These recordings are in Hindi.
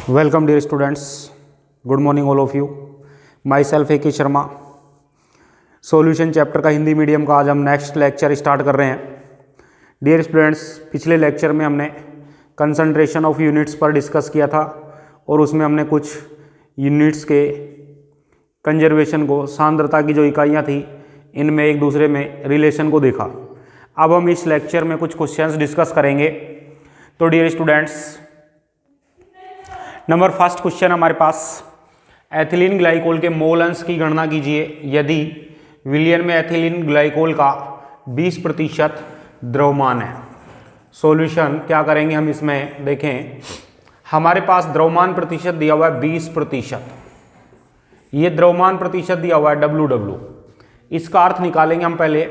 Welcome dear students, good morning all of you. Myself A K Sharma. Solution chapter का हिंदी मीडियम का आज हम नेक्स्ट लेक्चर स्टार्ट कर रहे हैं। डियर स्टूडेंट्स, पिछले लेक्चर में हमने कंसंट्रेशन ऑफ यूनिट्स पर डिस्कस किया था और उसमें हमने कुछ यूनिट्स के कंजर्वेशन को, सांद्रता की जो इकाइयाँ थी, इनमें एक दूसरे में रिलेशन को देखा। अब हम इस लेक्चर में कुछ क्वेश्चंस डिस्कस करेंगे। तो dear students, number first question हमारे पास, एथिलीन ग्लाइकोल के मोल अंश की गणना कीजिए यदि विलियन में एथिलीन ग्लाइकोल का 20% द्रव्यमान है। सॉल्यूशन क्या करेंगे हम इसमें देखें। हमारे पास द्रव्यमान प्रतिशत दिया हुआ है 20%। ये द्रव्यमान प्रतिशत दिया हुआ है WW। इसका अर्थ निकालेंगे हम पहले।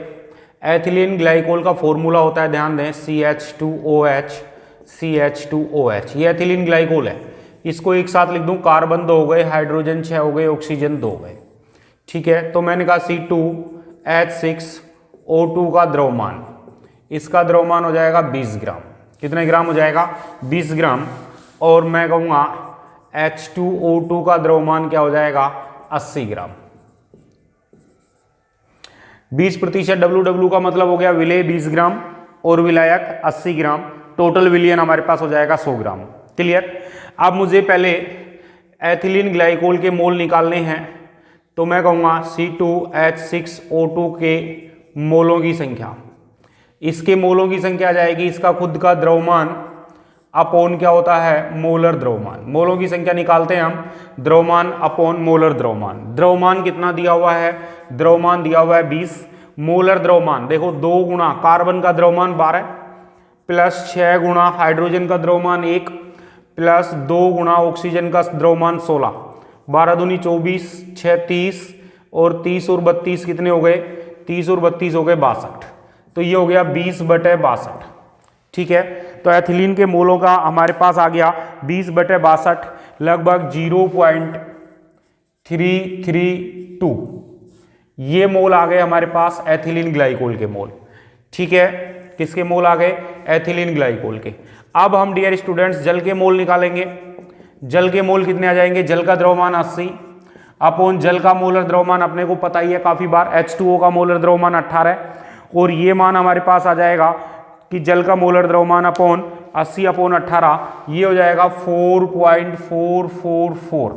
एथिलीन ग्लाइकोल का फॉर्मूला होता है, ध्यान दें, CH2OH CH2OH। ये एथिलीन ग्लाइकोल है। इसको एक साथ लिख दूं, कार्बन 2 हो गए, हाइड्रोजन 6 हो गए, ऑक्सीजन 2 हो गए। ठीक है, तो मैंने कहा C2H6O2 का द्रव्यमान, इसका द्रव्यमान हो जाएगा 20 ग्राम। कितने ग्राम हो जाएगा? 20 ग्राम। और मैं कहूँगा H2O2 का द्रव्यमान क्या हो जाएगा? 80 ग्राम। 20% WW का मतलब हो गया विलेय 20 ग्राम और विलायक 80 ग्राम। टोटल विलियन हमारे पास हो जाएगा 100 ग्राम। क्लियर? अब मुझे पहले एथिलीन ग्लाइकोल के मोल निकालने हैं, तो मैं कहूँगा C2H6O2 के मोलों की संख्या, इसके मोलों की संख्या आ जाएगी इसका खुद का द्रव्यमान अपॉन क्या होता है? मोलर द्रव्यमान। मोलों की संख्या निकालते हैं हम, द्रव्यमान अपॉन मोलर द्रव्यमान। द्रव्यमान कितना दिया हुआ है? द्रव्यमान दिया हुआ है 20। मोलर द्रव्यमान देखो, 2 गुना कार्बन का द्रव्यमान 12 प्लस 6 गुना हाइड्रोजन का द्रव्यमान 1 प्लस 2 गुना ऑक्सीजन का द्रव्यमान 16। 12 दूनी 24, 6 30 और 30 और 32 कितने हो गए? 30 और 32 हो गए 62। तो ये हो गया 20/62। ठीक है, तो एथिलीन के मोलों का हमारे पास आ गया 20/62, लगभग 0.332। ये मोल आ गए हमारे पास एथिलीन ग्लाइकोल के मोल। ठीक है, किसके मोल आ गए? एथिलीन ग्लाइकोल के। अब हम डियर स्टूडेंट्स जल के मोल निकालेंगे। जल के मोल कितने आ जाएंगे? जल का द्रव्यमान 80 अपॉन जल का मोलर द्रव्यमान अपने को पता ही है काफी बार, H2O का मोलर द्रव्यमान 18 और ये मान हमारे पास आ जाएगा कि जल का मोलर द्रव्यमान अपॉन 80/18, ये हो जाएगा 4.444।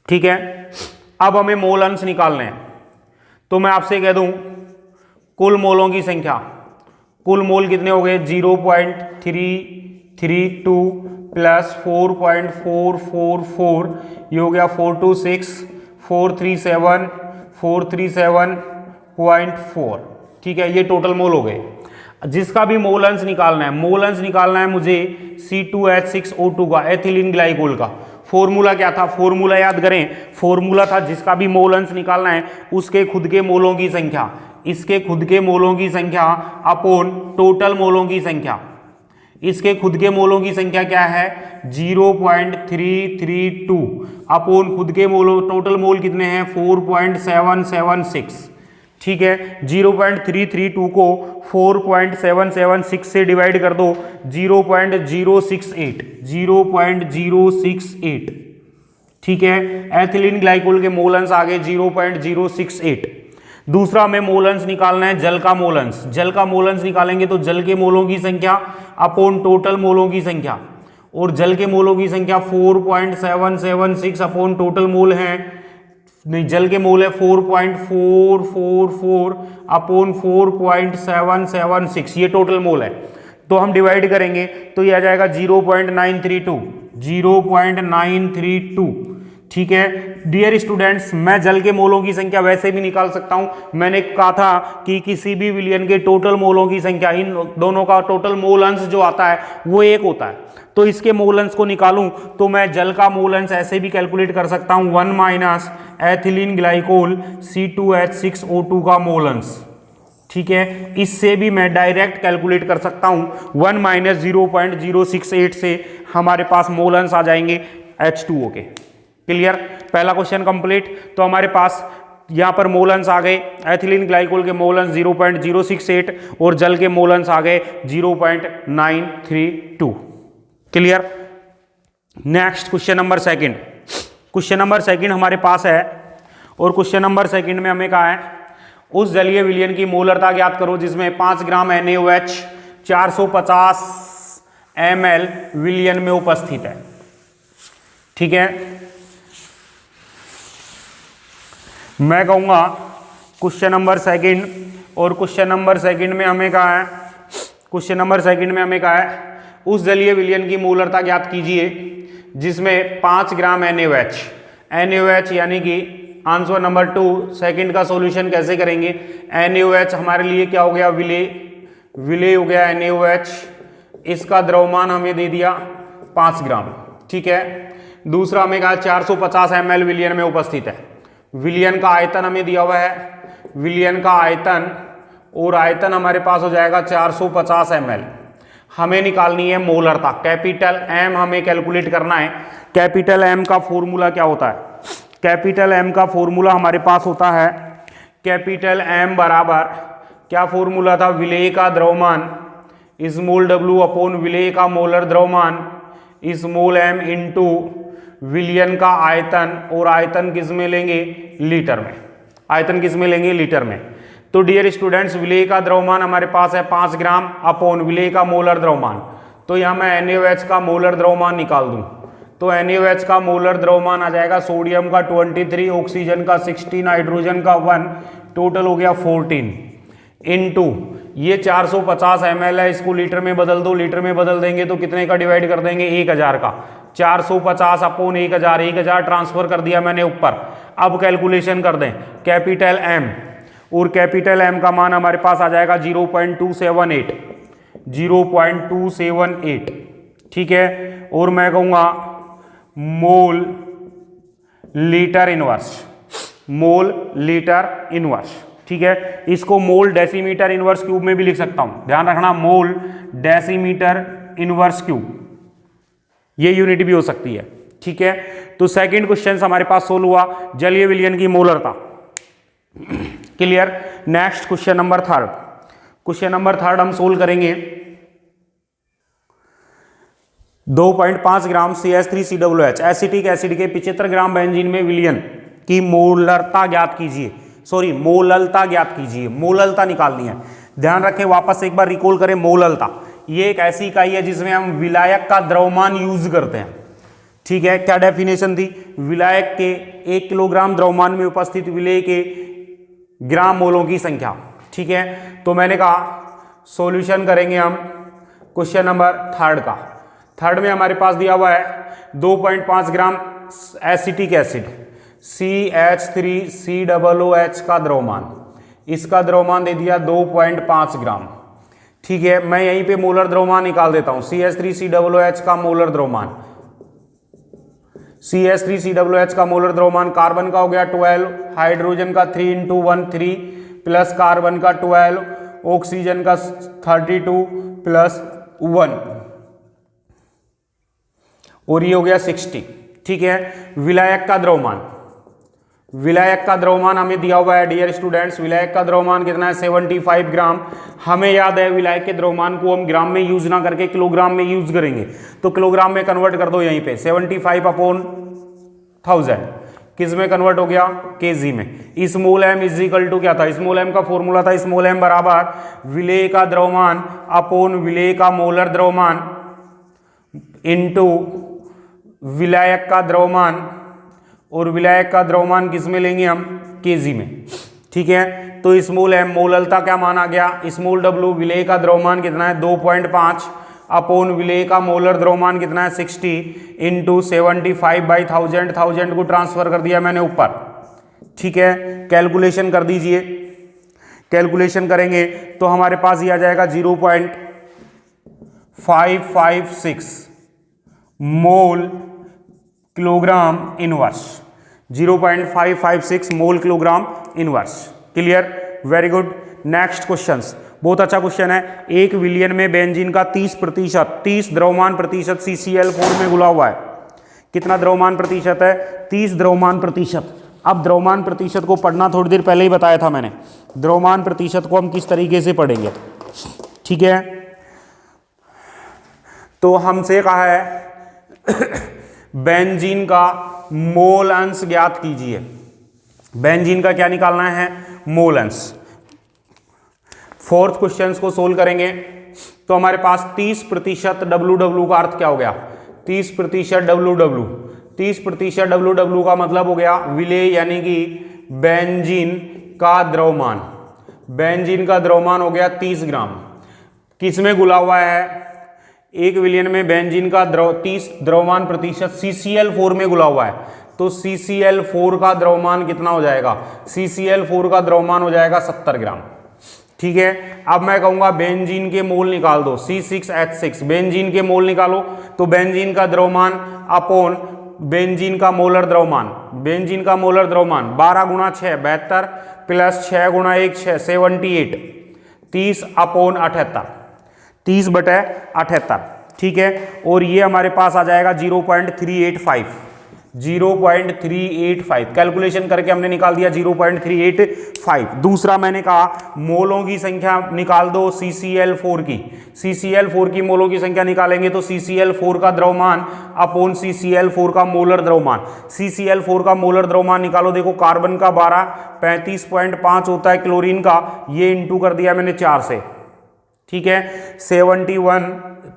ठीक है, अब हमें मोल अंश निकालने हैं, तो मैं आपसे कह दूं कुल मोलों की संख्या, कुल मोल कितने हो गए? 0.332 प्लस 4.444, ये हो गया 426,437,437.4। ठीक है, ये टोटल मोल हो गए। जिसका भी मोल अंश निकालना है, मोल अंश निकालना है मुझे C2H6O2 का, एथिलीन ग्लाइकोल का। फॉर्मूला क्या था? फॉर्मूला याद करें, फॉर्मूला था जिसका भी मोल अंश निकालना है उसके खुद के मोलों की संख्या, इसके खुद के मोलों की संख्या अपॉन टोटल मोलों की संख्या। इसके खुद के मोलों की संख्या क्या है? 0.332 अपॉन खुद के मोलों, टोटल मोल कितने हैं? 4.776। ठीक है, 0.332 को 4.776 से डिवाइड कर दो, 0.068, 0.068। ठीक है, एथिलीन ग्लाइकोल के मोल अंश आ गए 0.068। दूसरा हमें मोल अंश निकालना है जल का मोल अंश। जल का मोल अंश निकालेंगे तो जल के मोलों की संख्या अपॉन टोटल मोलों की संख्या, और जल के मोलों की संख्या 4.776 अपॉन टोटल मोल है, नहीं, जल के मोल है 4.444 अपॉन 4.776, ये टोटल मोल है। तो हम डिवाइड करेंगे तो ये आ जाएगा 0.932, 0.932। ठीक है डियर स्टूडेंट्स, मैं जल के मोलों की संख्या वैसे भी निकाल सकता हूं। मैंने कहा था कि किसी भी विलियन के टोटल मोलों की संख्या, इन दोनों का टोटल मोल अंश जो आता है वो 1 होता है। तो इसके मोल अंश को निकालूं तो मैं जल का मोल अंश ऐसे भी कैलकुलेट कर सकता हूं, 1 माइनस एथिलीन ग्लाइकोल C2H6O2 का मोल अंश। ठीक है, इससे भी मैं डायरेक्ट कैलकुलेट कर सकता हूं, 1 माइनस 0.068 से हमारे पास मोल अंश आ जाएंगे H2O के। क्लियर? पहला क्वेश्चन कंप्लीट। तो हमारे पास यहां पर मोल अंश आ गए, एथिलीन ग्लाइकोल के मोल अंश 0.068 और जल के मोल अंश आ गए 0.932। Clear? Next question number second. Question number second हमारे पास है और क्वेश्चन नंबर सेकंड में हमें कहा है उस जलीय विलयन की मोलरता ज्ञात करो जिसमें 5 ग्राम NaOH 450 ml विलयन में उपस्थित है। ठीक है, मैं कहूंगा क्वेश्चन नंबर सेकंड और क्वेश्चन नंबर सेकंड में हमें कहा है, क्वेश्चन नंबर सेकंड में हमें कहा है उस जलीय विलयन की मोलरता ज्ञात कीजिए जिसमें 5 ग्राम NaOH यानी कि आंसर नंबर 2 सेकंड का सॉल्यूशन कैसे करेंगे। NaOH हमारे लिए क्या हो गया, विलेय हो गया NaOH, इसका द्रव्यमान हमें दे दिया 5 ग्राम। ठीक है, दूसरा हमें कहा 450 ml विलयन में उपस्थित है। विलयन का आयतन हमें दिया हुआ है, विलयन का आयतन और आयतन हमारे पास हो जाएगा 450 ml। हमें निकालनी है मोलरता, कैपिटल M हमें कैलकुलेट करना है। कैपिटल M का फॉर्मूला क्या होता है, कैपिटल M का फॉर्मूला हमारे पास होता है कैपिटल M बराबर क्या फॉर्मूला था, विलेय का द्रव्यमान स्मॉल w अपॉन विलेय का मोलर द्रव्यमान स्मॉल m इंटू विलयन का आयतन, और आयतन किस में लेंगे, लीटर में। आयतन किस में लेंगे, लीटर में। तो डियर स्टूडेंट्स विलेय का द्रव्यमान हमारे पास है 5 ग्राम अपॉन विलेय का मोलर द्रव्यमान। तो यहाँ मैं NaOH का मोलर द्रव्यमान निकाल दूं तो NaOH का मोलर द्रव्यमान आ जाएगा सोडियम का 23, ऑक्सीजन का 60, नाइट्रोजन का 1, टोटल हो गया 14 इनटू ये 450 ml है, इसको लीटर में बदल दो। लीटर में बदल देंगे तो कितने का डिवाइड कर देंगे, 1000 का। 450 अपॉन 1000, 1000 ट्रांसफर कर दिया मैंने ऊपर। अब कैलकुलेशन कर दें कैपिटल M, और कैपिटल M का मान हमारे पास आ जाएगा 0.278, 0.278। ठीक है, और मैं कहूँगा mole litre inverse, mole litre inverse. ठीक है, इसको मोल डेसीमीटर इनवर्स क्यूब में भी लिख सकता हूं, ध्यान रखना, मोल डेसीमीटर इनवर्स क्यूब ये यूनिट भी हो सकती है। ठीक है, तो सेकंड क्वेश्चन हमारे पास सोल्व हुआ, जलीय विलयन की मोलरता। Clear. Next question number third, question number third हम सोल्व करेंगे। 2.5 ग्राम CH3COOH एसिटिक एसिड के 75 ग्राम बेंजीन में विलयन की मोलरता ज्ञात कीजिए। सॉरी, मोललता ज्ञात कीजिए, मोललता निकालनी है। ध्यान रखें, वापस एक बार रिकॉल करें, मोललता ये एक ऐसी इकाई है जिसमें हम विलायक का द्रव्यमान यूज करते हैं। ठीक है, क्या डेफिनेशन थी, विलायक के 1 किलोग्राम द्रव्यमान में उपस्थित विलेय के ग्राम मोलों की संख्या। ठीक है, तो मैंने कहा सॉल्यूशन करेंगे हम क्वेश्चन नंबर थर्ड का। थर्ड में हमारे पास दिया हुआ है 2.5 ग्राम एसिटिक एसिड CH3COOH का द्रव्यमान, इसका द्रव्यमान दे दिया 2.5 ग्राम। ठीक है, मैं यहीं पे मोलर द्रव्यमान निकाल देता हूं, CH3COOH का मोलर द्रव्यमान, CH3COOH का मोलर द्रव्यमान कार्बन का हो गया 12, हाइड्रोजन का 3 × 1 3 प्लस कार्बन का 12, ऑक्सीजन का 32 प्लस 1, और ये हो गया 60। ठीक है, विलायक का द्रव्यमान, विलायक का द्रव्यमान हमें दिया हुआ है डियर स्टूडेंट्स, विलायक का द्रव्यमान कितना है 75 ग्राम। हमें याद है विलायक के द्रव्यमान को हम ग्राम में यूज ना करके किलोग्राम में यूज करेंगे, तो किलोग्राम में कन्वर्ट कर दो यहीं पे, 75 अपॉन 1000 किस में कन्वर्ट हो गया, केजी में। Small m is equal to क्या था, स्मॉल m का फॉर्मूला था स्मॉल m बराबर विलेय का द्रव्यमान अपॉन विलेय का मोलर द्रव्यमान इनटू विलायक का द्रव्यमान, और विलायक का द्रव्यमान किस में लेंगे हम, केजी में। ठीक है, तो स्मॉल m मोललता क्या माना गया, स्मॉल w विलेय का द्रव्यमान कितना है 2.5 अपॉन विलेय का मोलर द्रव्यमान कितना है 60 इंटू 75/1000, 1000 को ट्रांसफर कर दिया मैंने ऊपर। ठीक है, कैलकुलेशन कर दीजिए, कैलकुलेशन करेंगे तो हमारे पास ये आ जाएगा 0.556 mole kilogram inverse, 0.556 mole kilogram inverse. Clear, very good. Next questions, बहुत अच्छा क्वेश्चन है। एक विलयन में बेंजीन का 30 द्रव्यमान प्रतिशत CCl4 में घुला हुआ है। कितना द्रव्यमान प्रतिशत है, 30 द्रव्यमान प्रतिशत। अब द्रव्यमान प्रतिशत को पढ़ना थोड़ी देर पहले ही बताया था मैंने, द्रव्यमान प्रतिशत को हम किस तरीके से पढ़ेंगे। ठीक है, तो हमसे कहा है बेंजीन का मोल अंश ज्ञात कीजिए। बेंजीन का क्या निकालना है? मोल अंश। फोर्थ क्वेश्चन को सोल्व करेंगे तो हमारे पास 30% WW का अर्थ क्या हो गया? 30% WW। 30% WW का मतलब हो गया विलेय यानी कि बेंजीन का द्रव्यमान। बेंजीन का द्रव्यमान हो गया 30 ग्राम। किस में घुला हुआ है? 1 विलियन में बेंजीन का 30 द्रव्यमान प्रतिशत CCl4 में घुला हुआ है। तो CCl4 का द्रव्यमान कितना हो जाएगा? CCl4 का द्रव्यमान हो जाएगा 70 ग्राम। ठीक है, अब मैं कहूंगा बेंजीन के मोल निकाल दो, C6H6। बेंजीन के मोल निकालो तो बेंजीन का द्रव्यमान अपॉन बेंजीन का मोलर द्रव्यमान। बेंजीन का मोलर द्रव्यमान 12 गुणा 6 72 प्लस 6 गुणा 1 6 78। 30 अपॉन 78, 30/78। ठीक है, और ये हमारे पास आ जाएगा 0.385। 0.385 कैलकुलेशन करके हमने निकाल दिया 0.385। दूसरा मैंने कहा मोलों की संख्या निकाल दो CCl4 की। CCl4 की मोलों की संख्या निकालेंगे तो CCl4 का द्रव्यमान अपॉन CCl4 का मोलर द्रव्यमान। CCl4 का मोलर द्रव्यमान निकालो। देखो कार्बन का 12 35.5 होता है, क्लोरीन का ये इंटू कर दिया मैंने 4 से। ठीक है, 71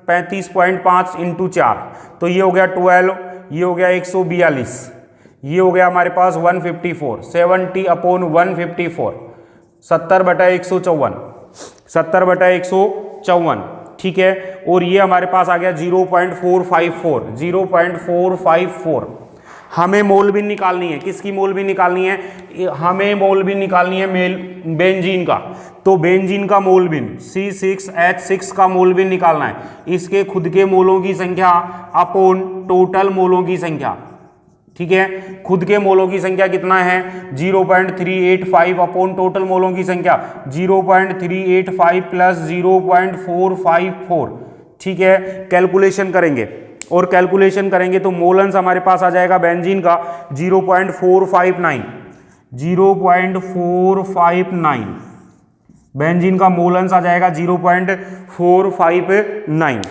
35.5 इंटू 4 तो ये हो गया 12, ये हो गया 142, ये हो गया हमारे पास 154। 70 अपॉन 154 70/154, 70/154। ठीक है, और ये हमारे पास आ गया 0.454, 0.454। हमें मोल भी निकालनी है। किसकी मोल भी निकालनी है? हमें मोल भी निकालनी है बेंजीन का। तो बेंजीन का मोल बिन C6H6 का मोल बिन निकालना है। इसके खुद के मोलों की संख्या अपॉन टोटल मोलों की संख्या। ठीक है, खुद के मोलों की संख्या कितना है? 0.385 अपॉन टोटल मोलों की संख्या 0.385 प्लस 0.454। ठीक है, कैलकुलेशन करेंगे और कैलकुलेशन करेंगे तो मोलंस हमारे पास आ जाएगा बेंजीन का 0.459। 0.459 बेंजीन का मोलंस आ जाएगा 0.459।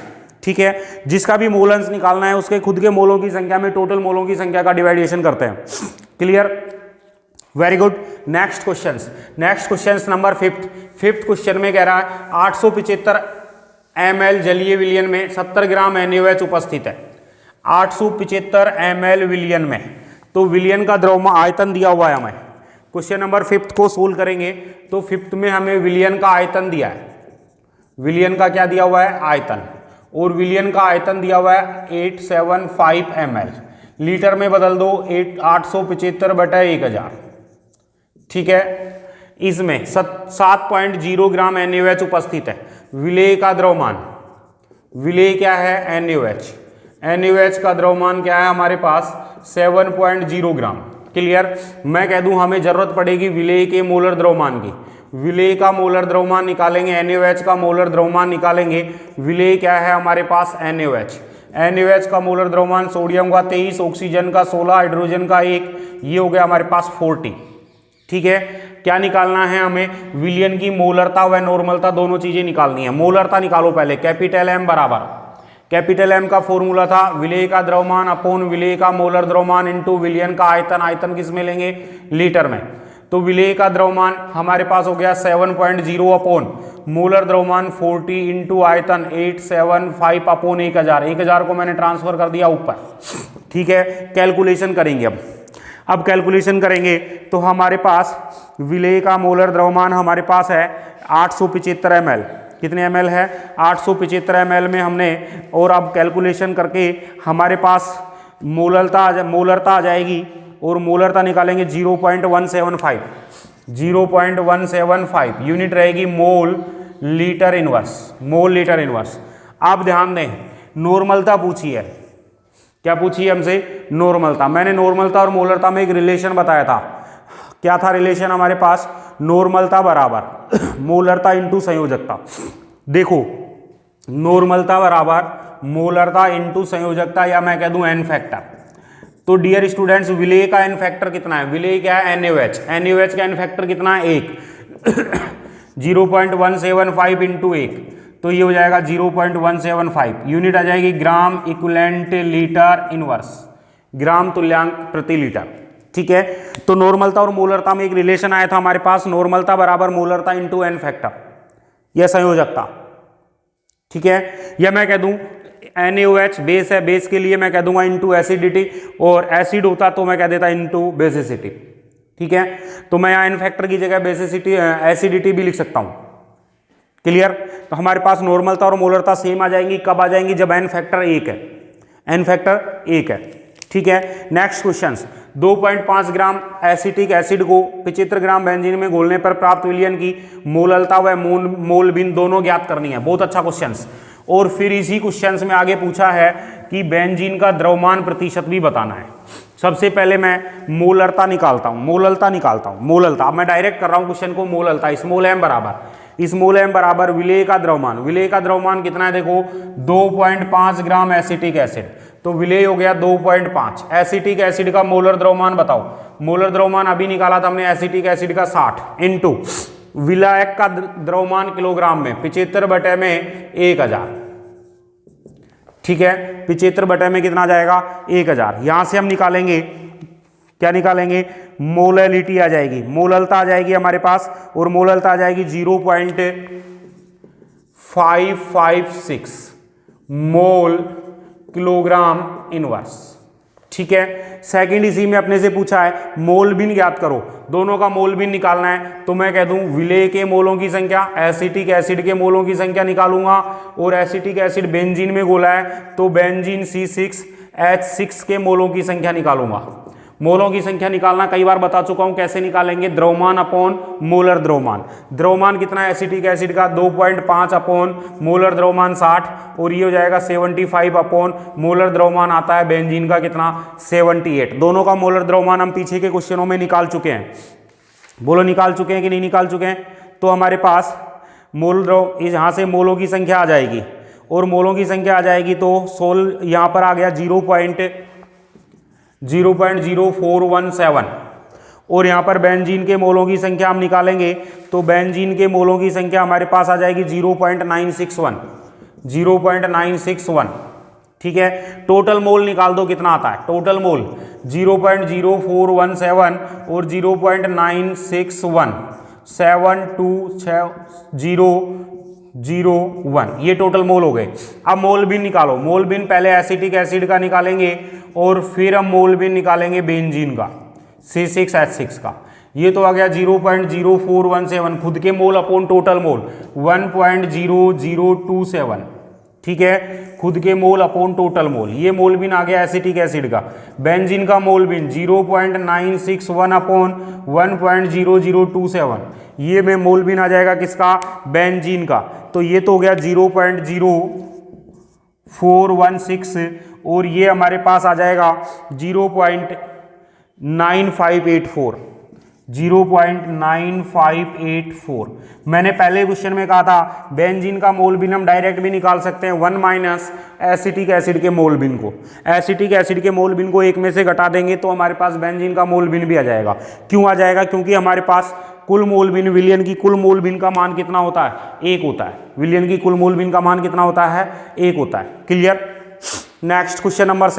ठीक है, जिसका भी मोलंस निकालना है उसके खुद के मोलों की संख्या में टोटल मोलों की संख्या का डिवाइडेशन करते हैं। Clear? Very good. Next question number 5th question में कह रहा है 875 ml जलीय विलयन में 70 ग्राम NaOH उपस्थित है। 875 ml विलयन में, तो विलयन का द्रव्यमान आयतन दिया हुआ है हमें। क्वेश्चन नंबर 5th को सोल्व करेंगे तो 5th में हमें विलयन का आयतन दिया है। विलयन का क्या दिया हुआ है? आयतन। और विलयन का आयतन दिया हुआ है 875 ml। लीटर में बदल दो 875/1000। ठीक है, इसमें 7.0 ग्राम NaOH उपस्थित है। विलेय का द्रव्यमान, विलेय क्या है? NaOH। NaOH का द्रव्यमान क्या है हमारे पास? 7.0 ग्राम। क्लियर? मैं कह दूं हमें जरूरत पड़ेगी विलेय के मोलर द्रव्यमान की। विलेय का मोलर द्रव्यमान निकालेंगे, NaOH का मोलर द्रव्यमान निकालेंगे। विलेय क्या है हमारे पास? NaOH। NaOH का मोलर द्रव्यमान सोडियम का 23, ऑक्सीजन का 16, हाइड्रोजन का 1, ये हो गया हमारे पास 40। ठीक है, क्या निकालना है हमें? विलयन की मोलरता व नॉर्मलता दोनों चीजें निकालनी है। मोलरता निकालो पहले। कैपिटल M बराबर, कैपिटल M का फॉर्मूला था विलेय का द्रव्यमान अपॉन विलेय का मोलर द्रव्यमान इंटू विलयन का आयतन। आयतन किस में लेंगे? लीटर में। तो विलेय का द्रव्यमान हमारे पास हो गया 7.0 अपॉन मोलर द्रव्यमान 40 इंटू आयतन 875 अपॉन 1000। 1000 को मैंने ट्रांसफर कर दिया ऊपर। ठीक है, कैलकुलेशन करेंगे अब कैलकुलेशन करेंगे तो हमारे पास विलेय का मोलर द्रव्यमान हमारे पास है 875 ml। कितने ml है? 875 ml में हमने, और अब कैलकुलेशन करके हमारे पास मोलरता आ जाएगी और मोलरता निकालेंगे 0.175। 0.175 यूनिट रहेगी mole litre inverse. Mole litre inverse. आप ध्यान दें, नॉर्मलता पूछी है। क्या पूछी है हमसे? नॉर्मलता। मैंने नॉर्मलता और मोलरता में एक रिलेशन बताया था। क्या था रिलेशन हमारे पास? नॉर्मलता बराबर मोलरता इंटू संयोजकता। देखो, नॉर्मलता बराबर मोलरता इंटू संयोजकता, या मैं कह दूं एन फैक्टर। तो डियर स्टूडेंट्स, विलेय का एन फैक्टर कितना है? विलेय क्या है? NaOH। NaOH का एन फैक्टर कितना है? 1। 0.175 इंटू 1, तो ये हो जाएगा 0.175। यूनिट आ जाएगी ग्राम इक्विवेलेंट लीटर इनवर्स। ग्राम तुल्यांक प्रति लीटर। ठीक है, तो नॉर्मलता और मोलरता में एक रिलेशन आया था हमारे पास, नॉर्मलता बराबर मोलरता इंटू एन फैक्टर, यह संयोजकता। ठीक है, या मैं कह दूं NaOH बेस है, बेस के लिए मैं कह दूंगा इंटू एसिडिटी, और एसिड होता तो मैं कह देता इंटू बेसिसिटी। ठीक है, तो मैं यहाँ एन फैक्टर की जगह बेसिसिटी एसिडिटी भी लिख सकता हूं। क्लियर, तो हमारे पास नॉर्मलता और मोलरता सेम आ जाएंगी, कब आ जाएंगी, जब एन फैक्टर 1 है, एन फैक्टर 1 है। ठीक है, नेक्स्ट क्वेश्चन, 2.5 ग्राम एसिटिक एसिड को 75 ग्राम बेंजीन में घोलने पर प्राप्त विलयन की मोललता व मोल बिन दोनों ज्ञात करनी है। बहुत अच्छा क्वेश्चन। और फिर इसी क्वेश्चन में आगे पूछा है कि बेंजीन का द्रव्यमान प्रतिशत भी बताना है। सबसे पहले मैं मोलरता निकालता हूं, मोललता। अब मैं डायरेक्ट कर रहा हूं क्वेश्चन को, मोललता स्मॉल m बराबर विलेय का द्रव्यमान कितना है, देखो 2.5 ग्राम एसिटिक एसिड, तो विलेय हो गया 2.5। एसिटिक एसिड का मोलर द्रव्यमान बताओ, मोलर द्रव्यमान अभी निकाला था हमने एसिटिक एसिड का 60 इंटू विलायक का द्रव्यमान किलोग्राम में 75 बटे में 1000। ठीक है, 75 बटे में कितना जाएगा, 1000। यहां से हम निकालेंगे, क्या निकालेंगे, मोलैलिटी आ जाएगी, मोललता आ जाएगी हमारे पास, और मोललता आ जाएगी 0.556 मोल किलोग्राम इनवर्स। ठीक है, सेकंड इसी में अपने से पूछा है मोल बिन ज्ञात करो, दोनों का मोल बिन निकालना है, तो मैं कह दूं विलेय के मोलों की संख्या, एसिटिक एसिड के मोलों की संख्या निकालूंगा, और एसिटिक एसिड बेंजीन में घोला है तो बेंजीन C6H6 के मोलों की संख्या निकालूंगा। मोलों की संख्या निकालना कई बार बता चुका हूं, कैसे निकालेंगे, द्रव्यमान अपॉन मोलर द्रव्यमान। द्रव्यमान कितना है एसिटिक एसिड का, 2.5 अपॉन मोलर द्रव्यमान 60, और ये हो जाएगा 75 अपॉन मोलर द्रव्यमान आता है बेंजीन का कितना, 78। दोनों का मोलर द्रव्यमान हम पीछे के क्वेश्चनों में निकाल चुके हैं। बोलो निकाल चुके हैं कि नहीं निकाल चुके हैं। तो हमारे पास मोल द्रव, यहां से मोलों की संख्या आ जाएगी, और मोलों की संख्या आ जाएगी तो सोल यहां पर आ गया 0.0417, और यहां पर बेंजीन के मोलों की संख्या हम निकालेंगे तो बेंजीन के मोलों की संख्या हमारे पास आ जाएगी 0.961। ठीक है, टोटल मोल निकाल दो कितना आता है, टोटल मोल 0.0417 और 0.961, 72001, ये टोटल मोल हो गए। अब मोल बिन निकालो, मोल बिन पहले एसिटिक एसिड का निकालेंगे, और फिर हम मोल बिन निकालेंगे बेंजीन का C6H6 का। ये तो आ गया 0.0417, खुद के मोल अपॉन टोटल मोल 1.0027। ठीक है, खुद के मोल अपॉन टोटल मोल, ये मोल बिन आ गया एसिटिक एसिड का। बेंजीन का मोल बिन 0.961 अपॉन 1.0027, ये में मोल बिन आ जाएगा किसका, बेंजीन का। तो ये तो हो गया 0.0416, और ये हमारे पास आ जाएगा 0.9584। मैंने पहले क्वेश्चन में कहा था बेंजीन का मोल बिन हम डायरेक्ट भी निकाल सकते हैं, 1 माइनस एसिटिक एसिड के मोल बिन को। एसिटिक एसिड के मोल बिन को 1 में से घटा देंगे तो हमारे पास बेंजीन का मोल बिन भी आ जाएगा। क्यों आ जाएगा, क्योंकि हमारे पास कुल मोल बिन, विलियन की कुल मोल बिन का मान कितना होता है, 1 होता है। विलियन की कुल मोल बिन का मान कितना होता है, 1 होता है। क्लियर। Next question number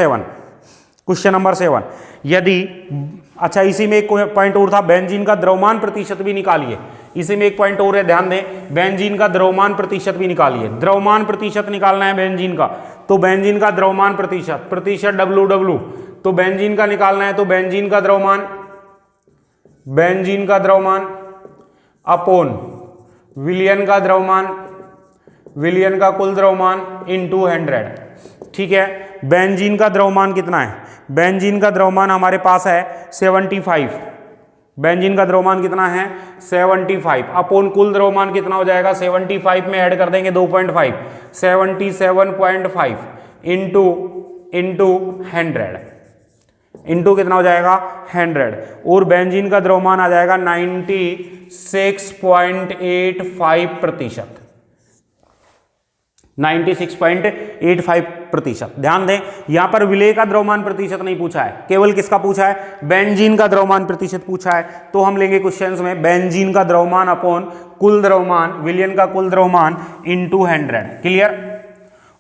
7। यदि, अच्छा इसी में एक पॉइंट और था, बेंजीन का द्रव्यमान प्रतिशत भी निकालिए। इसी में एक पॉइंट और है, ध्यान दें, बेंजीन का द्रव्यमान प्रतिशत भी निकालिए। द्रव्यमान प्रतिशत निकालना है बेंजीन का, तो बेंजीन का द्रव्यमान प्रतिशत WW, तो बेंजीन का निकालना है, तो बेंजीन का द्रव्यमान अपॉन विलियन का द्रव्यमान, विलियन का कुल द्रव्यमान इंटू 100। ठीक है, बेंजीन का द्रव्यमान कितना है, बेंजीन का द्रव्यमान हमारे पास है 75। बेंजीन का द्रव्यमान कितना है, 75 अपॉन कुल द्रव्यमान कितना हो जाएगा, 75 में ऐड कर देंगे 2.5, 77.5 इंटू 100, इंटू कितना हो जाएगा 100, और बेंजीन का द्रव्यमान आ जाएगा 96.85%। 96.85%। ध्यान दें, यहां पर विलेय का द्रव्यमान प्रतिशत नहीं पूछा है, केवल किसका पूछा है, बेंजीन का द्रव्यमान प्रतिशत पूछा है। तो हम लेंगे क्वेश्चंस में बेंजीन का द्रव्यमान अपॉन कुल द्रव्यमान, विलियन का कुल द्रव्यमान into 100। Clear.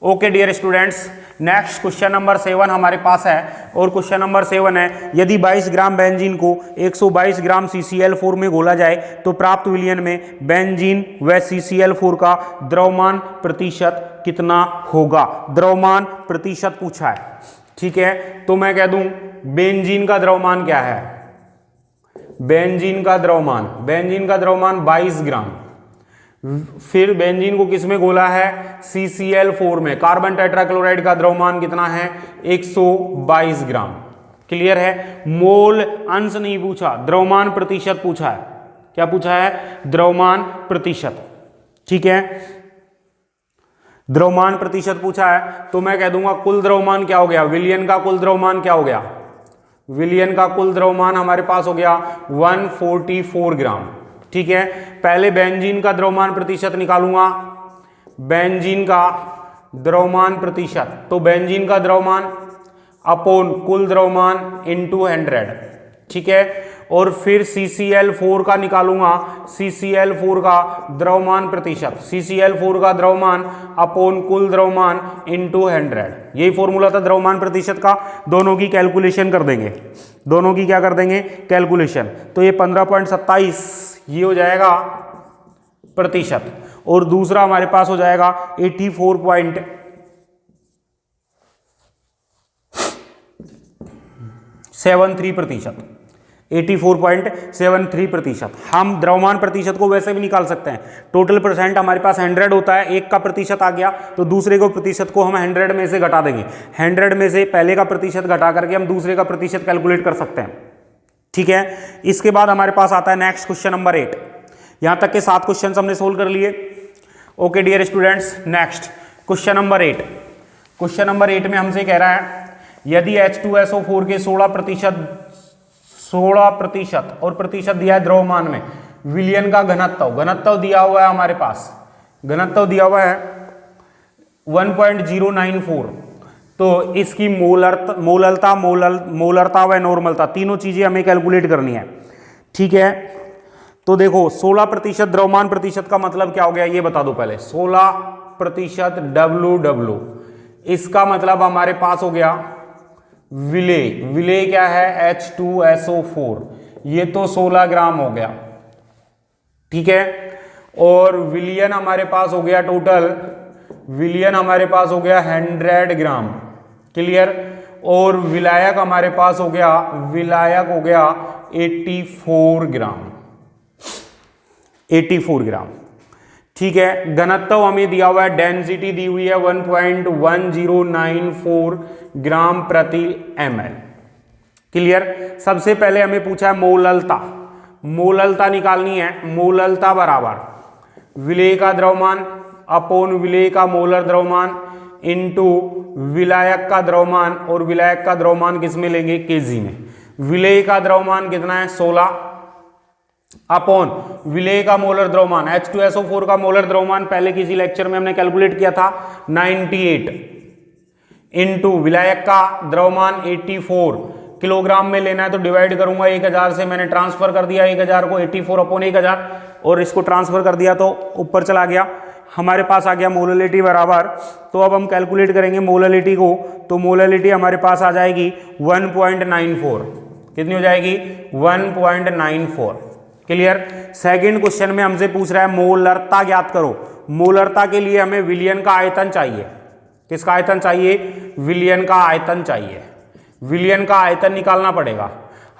Okay dear students, next question number 7 हमारे पास है और क्वेश्चन नंबर 7 है, यदि 22 ग्राम बेंजीन को 122 ग्राम CCl4 में घोला जाए तो प्राप्त विलयन में बेंजीन व CCl4 का द्रव्यमान प्रतिशत कितना होगा। द्रव्यमान प्रतिशत पूछा है, ठीक है। तो मैं कह दूं बेंजीन का द्रव्यमान क्या है, बेंजीन का द्रव्यमान 22 ग्राम। फिर बेंजीन को किस में घोला है, CCl4 में। कार्बन टेट्राक्लोराइड का द्रव्यमान कितना है, 122 ग्राम। क्लियर है। मोल अंश नहीं पूछा, द्रव्यमान प्रतिशत पूछा है। क्या पूछा है, द्रव्यमान प्रतिशत, ठीक है। द्रव्यमान प्रतिशत पूछा है तो मैं कह दूंगा कुल द्रव्यमान क्या हो गया, विलयन का कुल द्रव्यमान क्या हो गया, विलयन का कुल द्रव्यमान हमारे पास हो गया 144 ग्राम, ठीक है। पहले बेंजीन का द्रव्यमान प्रतिशत निकालूंगा, बेंजीन का द्रव्यमान प्रतिशत, तो बेंजीन का द्रव्यमान अपोन कुल द्रव्यमान इनटू 100, ठीक है। और फिर CCl4 का निकालूंगा, CCl4 का द्रव्यमान प्रतिशत, CCl4 का द्रव्यमान अपोन कुल द्रव्यमान इनटू 100, यही फॉर्मूला था द्रव्यमान प्रतिशत का। दोनों की कैलकुलेशन कर देंगे, दोनों की क्या कर देंगे, कैलकुलेशन। तो ये 15.27 ये हो जाएगा प्रतिशत, और दूसरा हमारे पास हो जाएगा 84.73 प्रतिशत, 84.73 प्रतिशत। हम द्रव्यमान प्रतिशत को वैसे भी निकाल सकते हैं। टोटल परसेंट हमारे पास 100 होता है, एक का प्रतिशत आ गया तो दूसरे को प्रतिशत को हम 100 में से घटा देंगे। 100 में से पहले का प्रतिशत घटा करके हम दूसरे का प्रतिशत कैलकुलेट कर सकते हैं, ठीक है। इसके बाद हमारे पास आता है नेक्स्ट क्वेश्चन नंबर 8। यहां तक के 7 क्वेश्चन हमने सोल्व कर लिए। Okay dear students, next question number 8। Question number 8 में हमसे कह रहा है, यदि H2SO4 के 16% और प्रतिशत दिया है द्रव्यमान में, विलयन का घनत्व दिया हुआ है हमारे पास, घनत्व दिया हुआ है 1.094, तो इसकी मोलरता व नॉर्मलता तीनों चीजें हमें कैलकुलेट करनी है, ठीक है। तो देखो 16% द्रव्यमान प्रतिशत का मतलब क्या हो गया ये बता दो पहले। 16% WW, इसका मतलब हमारे पास हो गया विलेय क्या है, H2SO4, ये तो 16 ग्राम हो गया, ठीक है। और विलयन हमारे पास हो गया टोटल, विलयन हमारे पास हो गया 100 ग्राम, क्लियर। और विलायक हमारे पास हो गया, विलायक हो गया 84 ग्राम, 84 ग्राम, ठीक है। घनत्व हमें दिया हुआ है, डेंसिटी दी हुई है 1.1094 ग्राम प्रति ml, क्लियर। सबसे पहले हमें पूछा है मोललता निकालनी है। मोललता बराबर विलेय का द्रव्यमान अपोन विलेय का मोलर द्रव्यमान इनटू विलायक का द्रव्यमान, और विलायक का द्रव्यमान किस में लेंगे, केजी में। विलेय का द्रव्यमान कितना है 16 अपॉन विलेय का मोलर द्रव्यमान, H2SO4 का मोलर द्रव्यमान पहले किसी लेक्चर में हमने कैलकुलेट किया था 98, इनटू विलायक का द्रव्यमान 84 किलोग्राम में लेना है तो डिवाइड करूंगा 1000 से, मैंने ट्रांसफर कर दिया 1000 को, 84 अपॉन 1000, और इसको ट्रांसफर कर दिया तो ऊपर चला गया, हमारे पास आ गया मोललिटी बराबर। तो अब हम कैलकुलेट करेंगे मोललिटी को, तो मोललिटी हमारे पास आ जाएगी 1.94, कितनी हो जाएगी 1.94, क्लियर। सेकंड क्वेश्चन में हमसे पूछ रहा है मोलरता ज्ञात करो। मोलरता के लिए हमें विलयन का आयतन चाहिए। किसका आयतन चाहिए, विलयन का आयतन चाहिए। विलयन का आयतन निकालना पड़ेगा।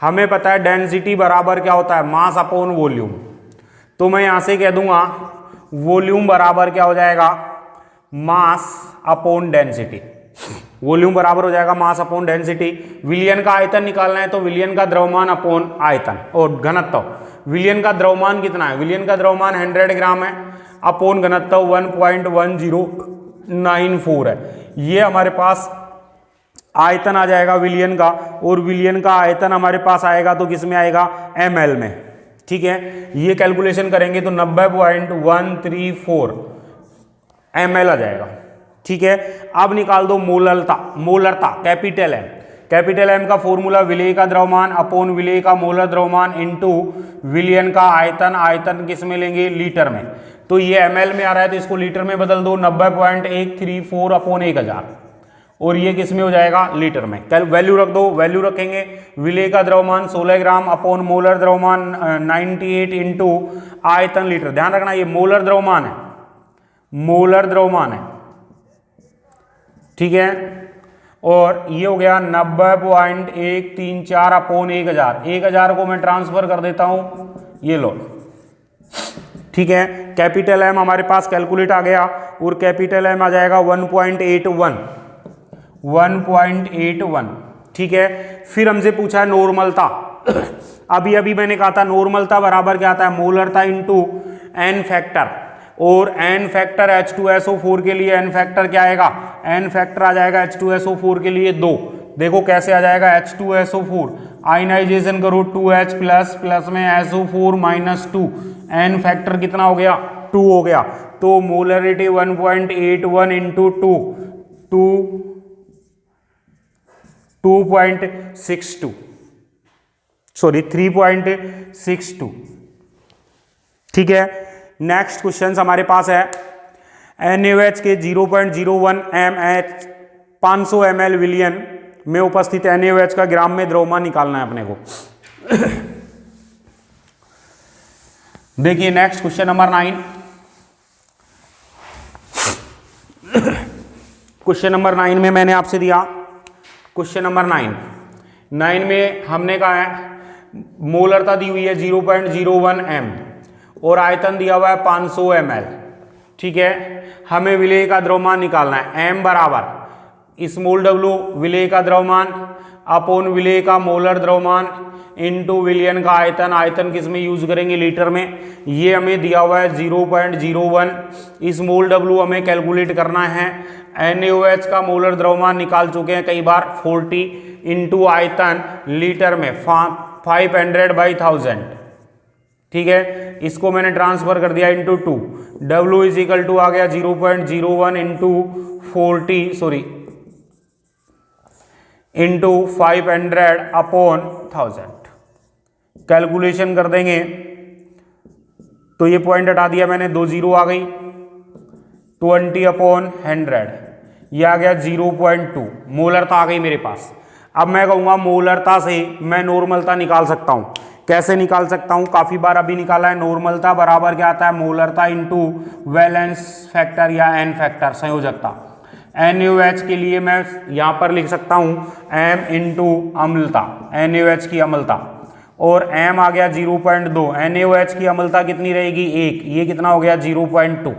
हमें पता है डेंसिटी बराबर क्या होता है, मास अपॉन वॉल्यूम। तो मैं यहां से कह दूंगा वॉल्यूम बराबर क्या हो जाएगा, मास अपॉन डेंसिटी। वॉल्यूम बराबर हो जाएगा मास अपॉन डेंसिटी। विलयन का आयतन निकालना है तो विलयन का द्रव्यमान अपॉन आयतन और घनत्व। विलयन का द्रव्यमान कितना है, विलयन का द्रव्यमान 100 ग्राम है, अपॉन घनत्व 1.1094 है। ये हमारे पास आयतन आ जाएगा विलयन का, और विलयन का आयतन हमारे पास आएगा तो किस में आएगा, ml में, ठीक है। ये कैलकुलेशन करेंगे तो 90.134 ml आ जाएगा, ठीक है। अब निकाल दो मोलरता कैपिटल M। कैपिटल M का फॉर्मूला विलेय का द्रव्यमान अपॉन विलेय का मोलर द्रव्यमान इनटू विलयन का आयतन, आयतन किस में लेंगे, लीटर में। तो ये ml में आ रहा है तो इसको लीटर में बदल दो, 90.134 अपॉन 1000, और ये किस में हो जाएगा, लीटर में। कल वैल्यू रख दो, वैल्यू रखेंगे, विलेय का द्रव्यमान 16 ग्राम अपॉन मोलर द्रव्यमान 98 इंटू आयतन लीटर। ध्यान रखना ये मोलर द्रव्यमान है, मोलर द्रव्यमान है, ठीक है। और ये हो गया 90.134 अपॉन 1000, 1000 को मैं ट्रांसफर कर देता हूं, ये लो, ठीक है। कैपिटल एम हमारे पास कैलकुलेट आ गया, और कैपिटल एम आ जाएगा 1.81, ठीक है। फिर हमसे पूछा है नॉर्मलता। अभी अभी मैंने कहा था नॉर्मलता बराबर क्या आता है, मोलरता इंटू एन फैक्टर, और एन फैक्टर H2SO4 के लिए एन फैक्टर क्या आएगा, एन फैक्टर आ जाएगा H2SO4 के लिए 2। देखो कैसे आ जाएगा, H2SO4 आयनाइजेशन करो 2H प्लस, प्लस में SO4 माइनस 2, एन फैक्टर कितना हो गया, 2 हो गया। तो मोलरिटी 1.81 इंटू 2.62, सॉरी 3.62, ठीक है। नेक्स्ट क्वेश्चन हमारे पास है NaOH के 0.01 mH 500 ml विलियन में उपस्थित NaOH का ग्राम में द्रव्यमान निकालना है अपने को। देखिए next question number 9। Question number 9 में मैंने आपसे दिया, क्वेश्चन नंबर 9 में हमने कहा है मोलरता दी हुई है 0.01 m और आयतन दिया हुआ है 500 ml, ठीक है। हमें विलेय का द्रव्यमान निकालना है, m बराबर स्मॉल w विलेय का द्रव्यमान अपॉन विलेय का मोलर द्रव्यमान इनटू विलियन का आयतन। आयतन किस में यूज करेंगे, लीटर में। ये हमें दिया हुआ है 0.01, स्मॉल w हमें कैलकुलेट करना है। NaOH का मोलर द्रव्यमान निकाल चुके हैं कई बार, 40 इंटू आयतन लीटर में 500/1000, ठीक है। इसको मैंने ट्रांसफर कर दिया into 2, W is equal to आ गया 0.01 into 40, sorry into 500 upon 1000। Calculation कर देंगे तो ये पॉइंट हटा दिया मैंने, 2 0 आ गई, 20 अपॉन 100, ये आ गया 0.2। मोलरता आ गई मेरे पास। अब मैं कहूँगा मोलरता से मैं नॉर्मलता निकाल सकता हूँ। कैसे निकाल सकता हूँ, काफ़ी बार अभी निकाला है। नॉर्मलता बराबर क्या आता है, मोलरता इंटू वैलेंस फैक्टर या एन फैक्टर, संयोजकता। NaOH के लिए मैं यहाँ पर लिख सकता हूँ m इंटू अम्लता, NaOH की अम्लता, और m आ गया 0.2। NaOH की अम्लता कितनी रहेगी, 1, ये कितना हो गया 0.2,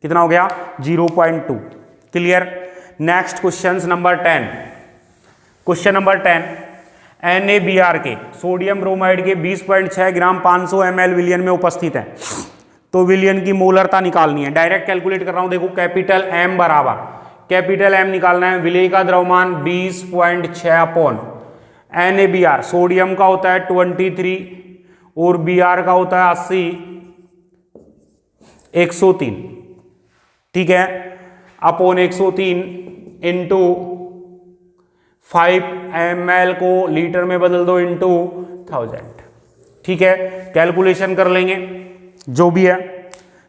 कितना हो गया 0.2। Clear. Next question number 10। Question number 10, NaBr के सोडियम ब्रोमाइड के 20.6 ग्राम 500 ml विलियन में उपस्थित है, तो विलियन की मोलरता निकालनी है। डायरेक्ट कैलकुलेट कर रहा हूं। देखो कैपिटल M बराबर, कैपिटल M निकालना है, विलेय का द्रव्यमान 20.6 अपॉन NaBr, सोडियम का होता है 23 और Br का होता है 80, 103, ठीक है, अपॉन 103 इंटू 5 ml को लीटर में बदल दो इंटू 1000, ठीक है। कैलकुलेशन कर लेंगे, जो भी है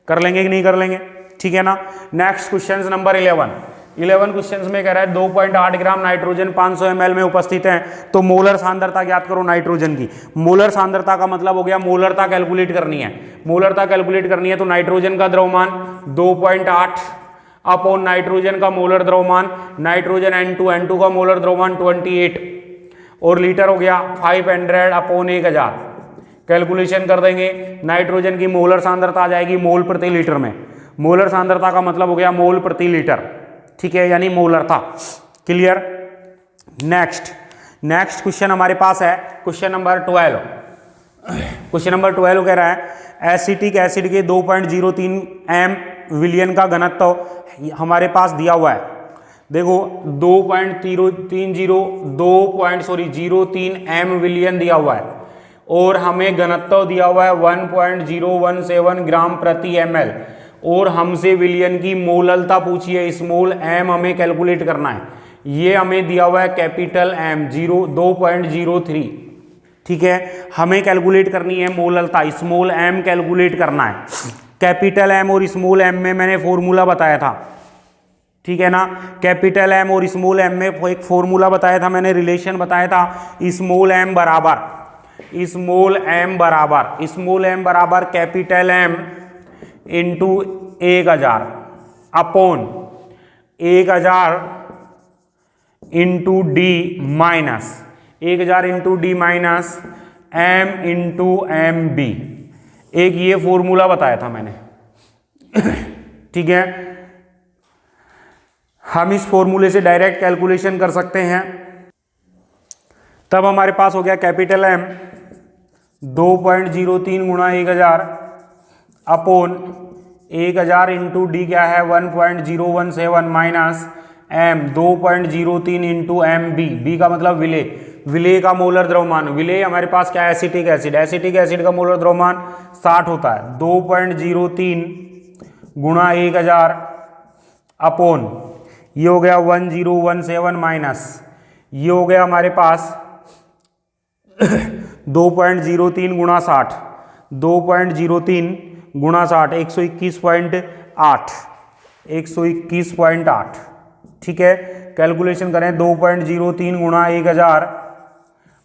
कर लेंगे कि नहीं कर लेंगे, ठीक है ना। नेक्स्ट क्वेश्चन नंबर 11 क्वेश्चन में कह रहा है 2.8 ग्राम नाइट्रोजन 500 ml में उपस्थित है, तो मोलर सांद्रता ज्ञात करो नाइट्रोजन की। मोलर सांद्रता का मतलब हो गया मोलरता कैलकुलेट करनी है। मोलरता कैलकुलेट करनी है तो नाइट्रोजन का द्रव्यमान 2.8 अपॉन नाइट्रोजन का मोलर द्रव्यमान, नाइट्रोजन N2 का मोलर द्रव्यमान 28 और लीटर हो गया 500 अपॉन 1000। कैलकुलेशन कर देंगे, नाइट्रोजन की मोलर सांद्रता आ जाएगी मोल प्रति लीटर में। मोलर सांद्रता का मतलब हो गया मोल प्रति लीटर, ठीक है, यानी मोलरता। क्लियर। नेक्स्ट क्वेश्चन हमारे पास है क्वेश्चन नंबर 12। क्वेश्चन नंबर 12 कह रहा है एसिटिक एसिड के 2.03 m विलियन का घनत्व हमारे पास दिया हुआ है। देखो 2.03 m विलियन दिया हुआ है और हमें घनत्व दिया हुआ है 1.017 ग्राम प्रति ml, और हमसे विलियन की मोललता पूछी है, स्मॉल m हमें कैलकुलेट करना है। ये हमें दिया हुआ है कैपिटल M 2.03, ठीक है। हमें कैलकुलेट करनी है मोललता, स्मॉल m कैलकुलेट करना है। कैपिटल एम और स्मॉल एम में मैंने फॉर्मूला बताया था, ठीक है ना। कैपिटल एम और स्मॉल एम में एक फॉर्मूला बताया था मैंने, रिलेशन बताया था, स्मॉल एम बराबर capital M into 1000 upon 1000 into D minus 1000 into D minus M into M B. एक ये फॉर्मूला बताया था मैंने, ठीक है। हम इस फॉर्मूले से डायरेक्ट कैलकुलेशन कर सकते हैं। तब हमारे पास हो गया कैपिटल एम 2.03 गुणा 1000 अपॉन 1000 इंटू डी क्या है 1.017 minus M 2.03 into M B, B का मतलब विलेय का मोलर द्रव्यमान। विलेय हमारे पास क्या है, एसिटिक एसिड, एसिटिक एसिड का मोलर द्रव्यमान 60 होता है। 2.03 गुणा 1000 अपॉन ये हो गया 1017 माइनस ये हो गया हमारे पास 2.03 गुणा 60, 2.03 गुणा 60 121.8, ठीक है। कैलकुलेशन करें 2.03 गुणा 1000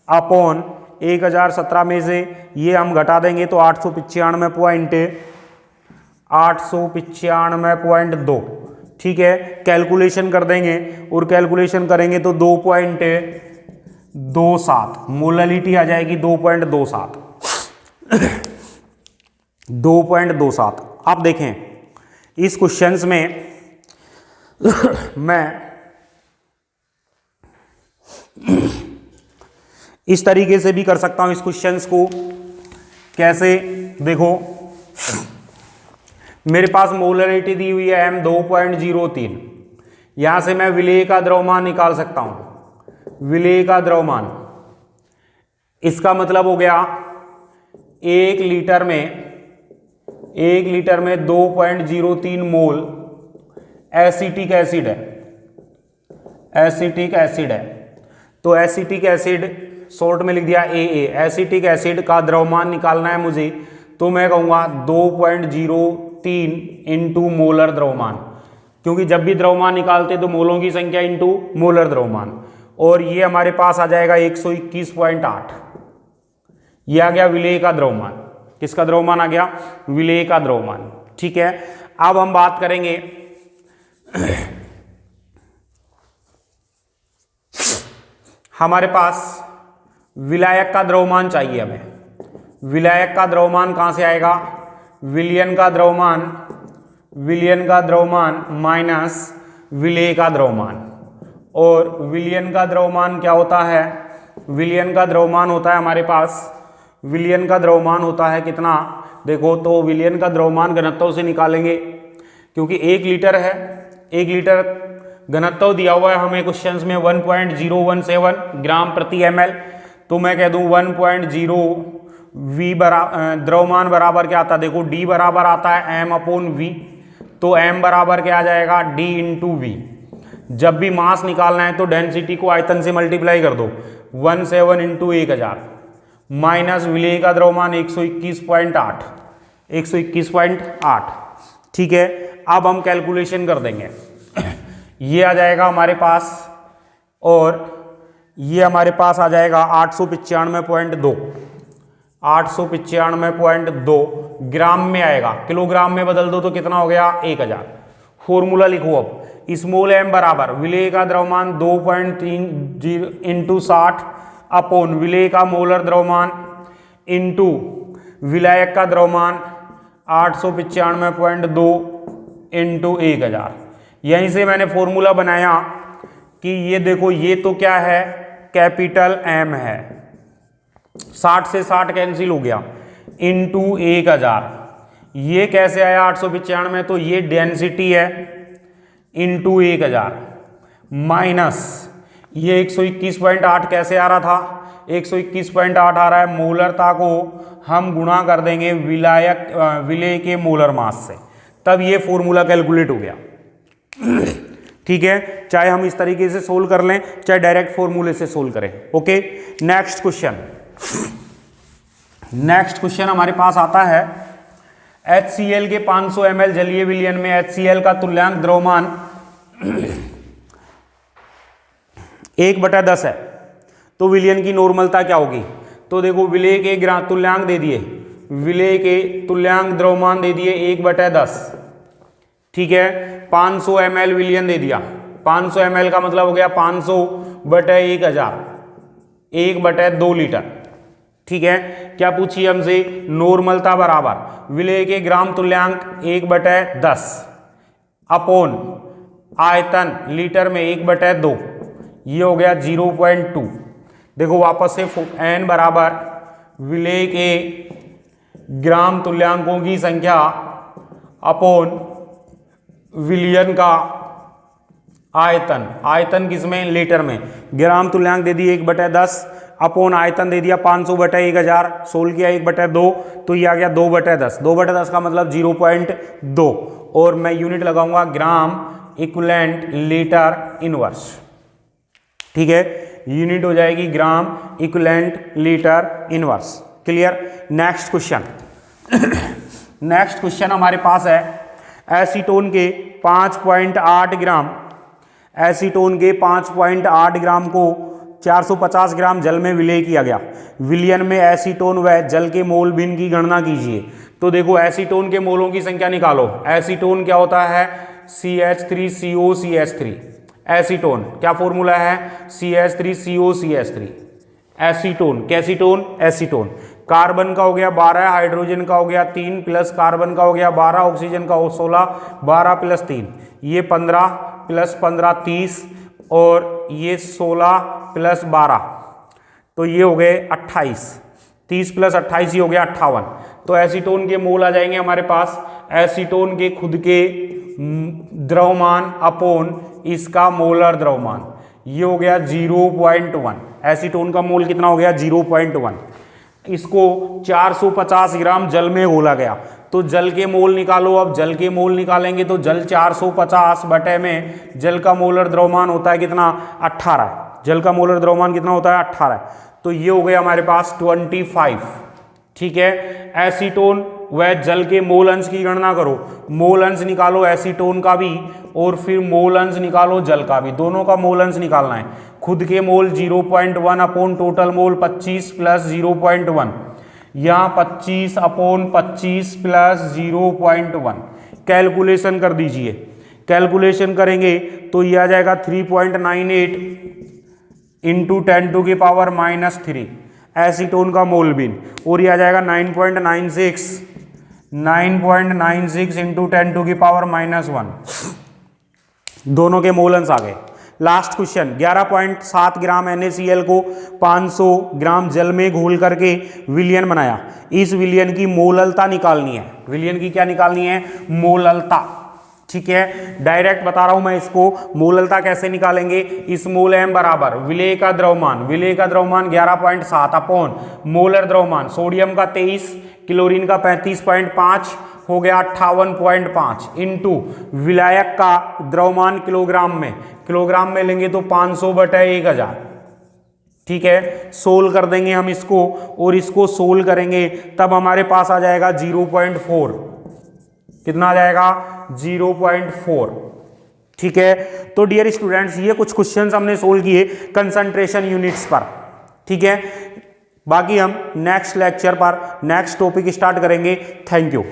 अपॉन 1017 में से ये हम घटा देंगे तो 895.2, ठीक है। कैलकुलेशन कर देंगे और कैलकुलेशन करेंगे तो 2.27 मोलरिटी आ जाएगी 2.27। आप देखें इस क्वेश्चंस में मैं इस तरीके से भी कर सकता हूं इस क्वेश्चंस को। कैसे, देखो मेरे पास मोलरिटी दी हुई है m 2.03, यहां से मैं विलेय का द्रव्यमान निकाल सकता हूं। विलेय का द्रव्यमान इसका मतलब हो गया 1 लीटर में 2.03 मोल एसिटिक एसिड है। तो एसिटिक एसिड शॉर्ट में लिख दिया AA, एसिटिक एसिड का द्रव्यमान निकालना है मुझे, तो मैं कहूँगा 2.03 इंटू मोलर द्रव्यमान, क्योंकि जब भी द्रव्यमान निकालते तो मोलों की संख्या इंटू मोलर द्रव्यमान, और ये हमारे पास आ जाएगा 121.8। ये आ गया विलेय का द्रव्यमान। किसका द्रव्यमान आ गया, विलेय का द्रव्यमान, ठीक है। अब हम बात करेंगे हमारे पास विलायक का द्रव्यमान चाहिए हमें। विलायक का द्रव्यमान कहां से आएगा, विलयन का द्रव्यमान माइनस विलेय का द्रव्यमान। और विलयन का द्रव्यमान क्या होता है, विलयन का द्रव्यमान होता है हमारे पास, विलयन का द्रव्यमान होता है कितना, देखो तो विलयन का द्रव्यमान घनत्व से निकालेंगे, क्योंकि 1 लीटर है, 1 लीटर घनत्व दिया हुआ है हमें क्वेश्चंस में 1.017 ग्राम प्रति ml। तो मैं कह दूं 1.0 V द्रव्यमान बराबर क्या आता है, देखो D बराबर आता है m अपॉन V, तो m बराबर क्या आ जाएगा D इंटू V। जब भी मास निकालना है तो डेंसिटी को आयतन से मल्टीप्लाई कर दो, 17 इंटू 1000 माइनस विलेय का द्रव्यमान 121.8, ठीक है। अब हम कैलकुलेशन कर देंगे, ये आ जाएगा हमारे पास, और ये हमारे पास आ जाएगा 895.2 ग्राम में आएगा, किलोग्राम में बदल दो तो कितना हो गया 1000। फॉर्मूला लिखो अब, स्मॉल m बराबर विलेय का द्रव्यमान 2.30 इंटू 60 अपॉन विलेय का मोलर द्रव्यमान इंटू विलायक का द्रव्यमान 895.2 इंटू 1000। यहीं से मैंने फॉर्मूला बनाया कि ये देखो, ये तो क्या है, कैपिटल M है, 60 से 60 कैंसिल हो गया, इंटू 1000। ये कैसे आया 895, तो ये डेंसिटी है इंटू 1000 माइनस ये 121.8 कैसे आ रहा था, 121.8 आ रहा है, मोलरता को हम गुणा कर देंगे विलेय के मोलर मास से, तब ये फॉर्मूला कैलकुलेट हो गया, ठीक है। चाहे हम इस तरीके से सोल्व कर लें, चाहे डायरेक्ट फॉर्मूले से सोल्व करें। ओके, नेक्स्ट क्वेश्चन हमारे पास आता है HCl के 500 ml जलीय विलयन में HCl का तुल्यांक द्रव्यमान 1/10 है, तो विलयन की नॉर्मलता क्या होगी? तो देखो विलेय के तुल्यांक दे दिए, विलेय के तुल्यांक द्रव्यमान दे दिए 1/10, ठीक है। 500 ml विलयन दे दिया, 500 ml का मतलब हो गया 500/1000, 1/2 लीटर, ठीक है। क्या पूछिए हमसे? नॉर्मलता बराबर विलेय के ग्राम तुल्यांक 1/10 अपोन आयतन लीटर में 1/2, ये हो गया 0.2। देखो वापस से n बराबर विलेय के ग्राम तुल्यांकों की संख्या अपोन विलयन का आयतन, आयतन किसमें? लीटर में। ग्राम तुल्यांक दे दिए 1/10 अपोन आयतन दे दिया 500/1000, सोल किया 1/2, तो ये आ गया 2/10। 2/10 का मतलब 0.2, और मैं यूनिट लगाऊंगा ग्राम इक्विवेलेंट लीटर इनवर्स, ठीक है। यूनिट हो जाएगी gram equivalent litre inverse. Clear? Next question next question हमारे पास है एसीटोन के 5.8 ग्राम, एसीटोन के 5.8 ग्राम को 450 ग्राम जल में विलेय किया गया। विलयन में एसीटोन व जल के मोल भिन्न की गणना कीजिए। तो देखो एसीटोन के मोलों की संख्या निकालो। एसीटोन क्या होता है? CH3COCH3। एसीटोन क्या फॉर्मूला है? CH3COCH3। एसीटोन, कैसीटोन? एसीटोन। कार्बन का हो गया 12, हाइड्रोजन का हो गया 3, प्लस कार्बन का हो गया 12, ऑक्सीजन का हो 16, 12 + 3 ये 15, + 15 30, और ये 16 + 12, तो ये हो गए 28, 30 + 28 ये हो गया 58। तो एसीटोन के मोल आ जाएंगे हमारे पास, एसीटोन के खुद के द्रव्यमान अपोन इसका मोलर द्रव्यमान, ये हो गया 0.1। एसीटोन का मोल कितना हो गया? 0.1। इसको 450 ग्राम जल में घोला गया, तो जल के मोल निकालो। अब जल के मोल निकालेंगे तो जल 450 बटे में जल का मोलर द्रव्यमान होता है कितना? 18। जल का मोलर द्रव्यमान कितना होता है? 18। तो ये हो गया हमारे पास 25, ठीक है। एसीटोन व जल के मोल अंश की गणना करो। मोल अंश निकालो एसीटोन का भी, और फिर मोल अंश निकालो जल का भी, दोनों का मोल अंश निकालना है। खुद के मोल 0.1 अपोन टोटल मोल 25 + 0.1, यहाँ 25 अपोन 25 + 0.1। कैलकुलेशन कर दीजिए। कैलकुलेशन करेंगे तो ये आ जाएगा 3.98 × 10⁻³ एसीटोन का मोल बिन, और ये आ जाएगा 9.96 × 10⁻⁻1। दोनों के मोल अंश आ गए। लास्ट क्वेश्चन 11.7 ग्राम NaCl को 500 ग्राम जल में घोल करके विलयन बनाया। इस विलयन की मोललता निकालनी है। विलयन की क्या निकालनी है? मोललता, ठीक है। डायरेक्ट बता रहा हूं मैं इसको। मोललता कैसे निकालेंगे? इस मोल m बराबर विलेय का द्रव्यमान, विलेय का द्रव्यमान 11.7 अपोन मोलर द्रव्यमान, सोडियम का 23, क्लोरीन का 35.5 हो गया 58.5 इंटू विलायक का द्रव्यमान किलोग्राम में, किलोग्राम में लेंगे तो 500/1000, ठीक है। सोल कर देंगे हम इसको, और इसको सोल करेंगे तब हमारे पास आ जाएगा 0.4। कितना आ जाएगा? 0.4, ठीक है। तो डियर स्टूडेंट्स ये कुछ क्वेश्चंस हमने सोल्व किए कंसंट्रेशन यूनिट्स पर, ठीक है। बाकी हम नेक्स्ट लेक्चर पर नेक्स्ट टॉपिक स्टार्ट करेंगे। Thank you.